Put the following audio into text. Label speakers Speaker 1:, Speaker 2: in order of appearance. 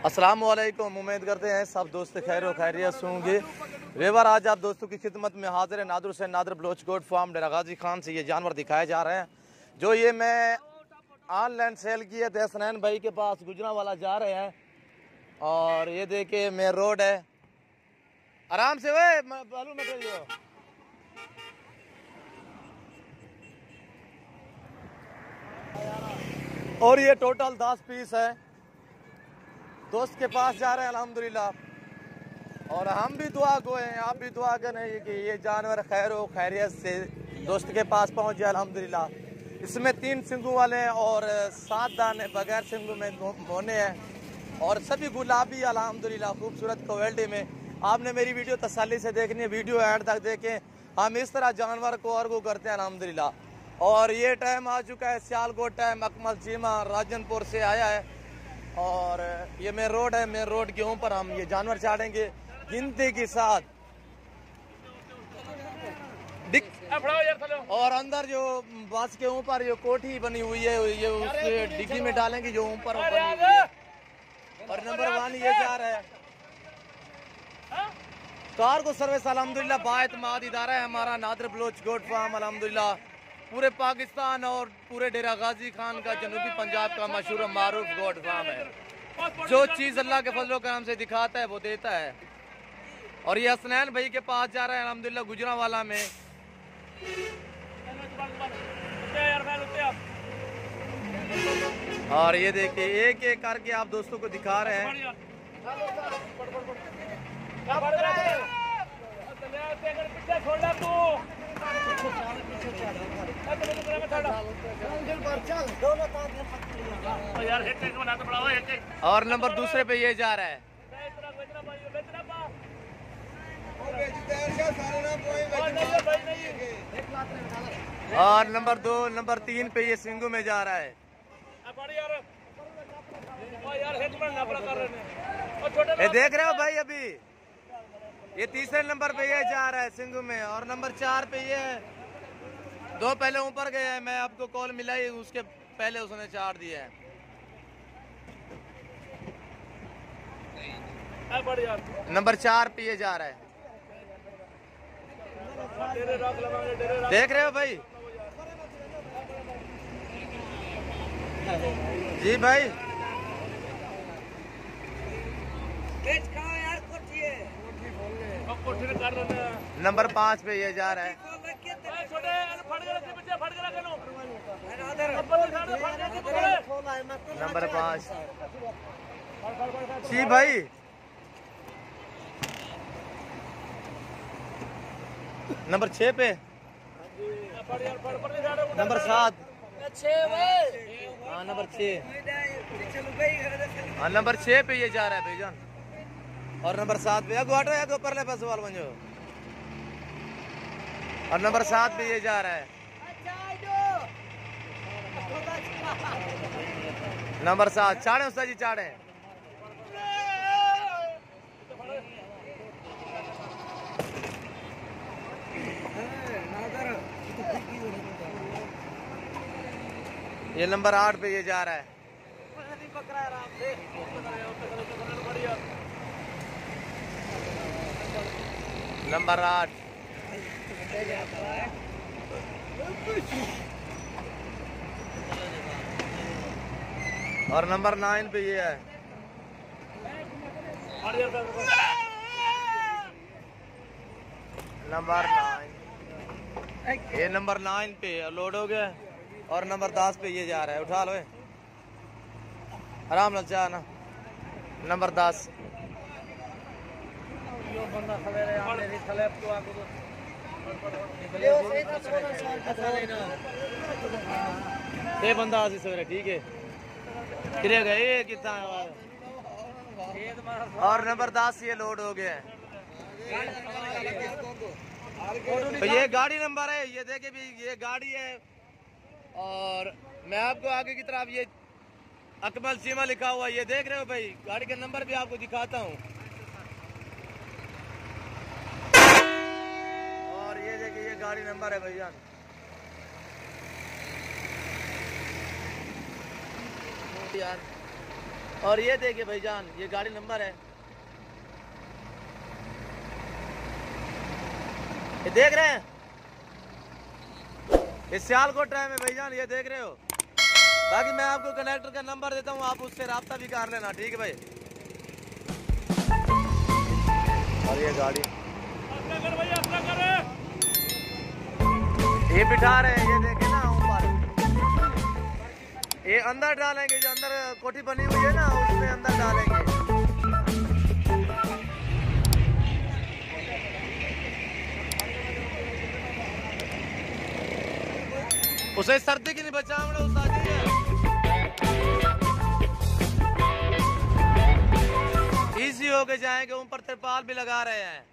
Speaker 1: अस्सलाम वालेकुम। उम्मीद करते हैं सब दोस्त खैर व खैरियत से होंगे। वेवर आज आप दोस्तों की खिदमत में हाजिर है नादर से नादर बलोच गोट फार्म डेरा गाजी खान से ये जानवर दिखाए जा रहे हैं जो ये मैं ऑनलाइन सेल किए थे। हसनैन भाई के पास गुजरांवाला जा रहे हैं और ये देखे मेन रोड है। आराम से वे बालू में और ये टोटल 10 पीस है। दोस्त के पास जा रहे हैं अल्हम्दुलिल्लाह और हम भी दुआ गो हैं, आप भी दुआ करें कि ये जानवर खैर व खैरियत से दोस्त के पास पहुंच जाए अल्हम्दुलिल्लाह। इसमें 3 सिंगों वाले हैं और 7 दाने बगैर सिंगों में मोने हैं और सभी गुलाबी अल्हम्दुलिल्लाह खूबसूरत क्वालिटी में। आपने मेरी वीडियो तसल्ली से देखनी है, वीडियो एंड तक देखें। हम इस तरह जानवर को और करते हैं अल्हम्दुलिल्लाह। और ये टाइम आ चुका है सियालकोट टाइम, अकमल चीमा राजनपुर से आया है और ये मेन रोड है। मेन रोड के ऊपर हम ये जानवर चाड़ेंगे गिनती के साथ और अंदर जो बस के ऊपर जो कोठी बनी हुई है ये उसके डिग्गी में डालेंगे जो ऊपर और नंबर 1 ये जा रहा है। कार को सर्विस अल्हम्दुलिल्लाह बाएतमाद इदारा है हमारा नादर बलोच गोट फार्म अल्हम्दुलिल्लाह। पूरे पाकिस्तान और पूरे डेरा गाजी खान का जनूबी पंजाब का मशहूर मारूफ गोट फार्म है। जो चीज़ अल्लाह के फजलो करम से दिखाता है वो देता है। और ये हसनैन भाई के पास जा रहा है अल्हम्दुलिल्लाह गुजरांवाला में। और ये देखिए एक एक करके आप दोस्तों को दिखा रहे हैं। और नंबर दूसरे पे ये जा रहा है और नंबर 2 नंबर 3 पे ये सिंगू में जा रहा है। ये देख रहे हो भाई अभी ये तीसरे नंबर पे ये जा रहा है सिंगू में और नंबर 4 पे ये है। 2 पहले ऊपर गए हैं, मैं आपको कॉल मिला ही उसके पहले उसने चार दिया है। नंबर 4 पे ये जा रहा है। देख रहे हो भाई जी भाई नंबर 5 पे ये जा रहा है। नंबर 5 जी भाई। नंबर 6 पे नंबर 7 हाँ नंबर 6 हाँ नंबर 6 पे ये जा रहा है भाईजान और नंबर 7 पे वाटर है तो परले पास वाल बनो और नंबर 7 पे ये जा रहा है। नंबर 7 चाड़े उस्ताद जी चाड़े। ये नंबर 8 पे ये जा रहा है। नंबर 8 और नंबर 9 पे ये है। नंबर 9 ये नंबर 9 पे लोड हो गया और नंबर 10 पे ये जा रहा है। उठा लो आराम लचा ना। नंबर 10 ये बंदा आज सवेरे ठीक है किरे गए कितना और नंबर 10 ये लोड हो गया है। तो ये गाड़ी नंबर है, ये देखे भी ये गाड़ी है और मैं आपको आगे की तरफ ये अकमल चीमा लिखा हुआ ये देख रहे हो भाई। गाड़ी का नंबर भी आपको दिखाता हूँ और ये देखिए ये गाड़ी नंबर है भैया। यार और ये देखिए भाईजान, ये गाड़ी नंबर है, ये देख रहे हैं, ये सियालकोट टाइम है भाईजान, ये देख रहे हो। बाकी मैं आपको कनेक्टर का नंबर देता हूँ, आप उससे राब्ता भी कर लेना, ठीक है भाई। और ये गाड़ी ये बिठा रहे हैं, ये देखे ना ऊपर, ये अंदर डालेंगे, जो अंदर कोठी बनी हुई है ना उसमें अंदर डालेंगे। उसे सर्दी की नहीं बचा हम लोग, इजी होके जाएंगे, ऊपर तिरपाल भी लगा रहे हैं।